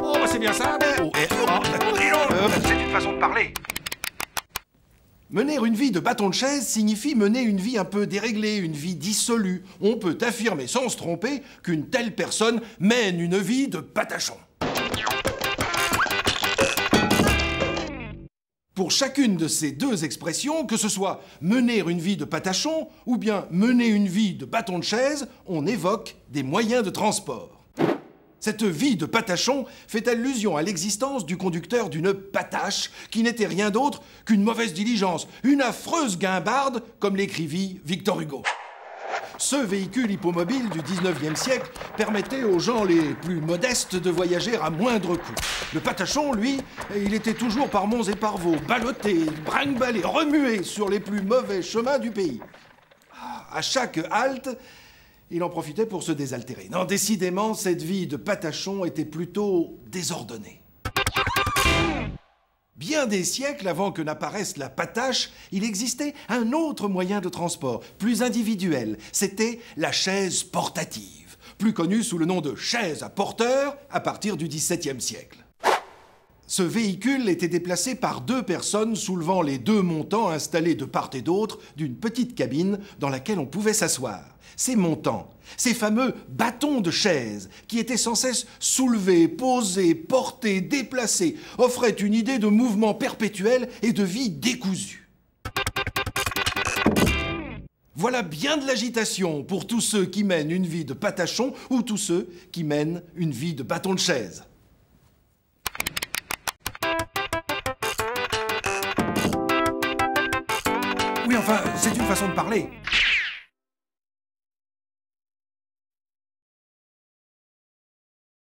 Oh, c'est bien ça. C'est une façon de parler. Mener une vie de bâton de chaise signifie mener une vie un peu déréglée, une vie dissolue. On peut affirmer sans se tromper qu'une telle personne mène une vie de patachon. Pour chacune de ces deux expressions, que ce soit mener une vie de patachon ou bien mener une vie de bâton de chaise, on évoque des moyens de transport. Cette vie de patachon fait allusion à l'existence du conducteur d'une patache qui n'était rien d'autre qu'une mauvaise diligence, une affreuse guimbarde, comme l'écrivit Victor Hugo. Ce véhicule hippomobile du 19e siècle permettait aux gens les plus modestes de voyager à moindre coût. Le patachon, lui, il était toujours par monts et par vaux, ballotté, brinque-ballé, remué sur les plus mauvais chemins du pays. À chaque halte, il en profitait pour se désaltérer. Non, décidément, cette vie de patachon était plutôt désordonnée. Bien des siècles avant que n'apparaisse la patache, il existait un autre moyen de transport, plus individuel. C'était la chaise portative, plus connue sous le nom de chaise à porteur à partir du XVIIe siècle. Ce véhicule était déplacé par deux personnes soulevant les deux montants installés de part et d'autre d'une petite cabine dans laquelle on pouvait s'asseoir. Ces montants, ces fameux bâtons de chaise qui étaient sans cesse soulevés, posés, portés, déplacés, offraient une idée de mouvement perpétuel et de vie décousue. Voilà bien de l'agitation pour tous ceux qui mènent une vie de patachon ou tous ceux qui mènent une vie de bâton de chaise. Oui, enfin, c'est une façon de parler.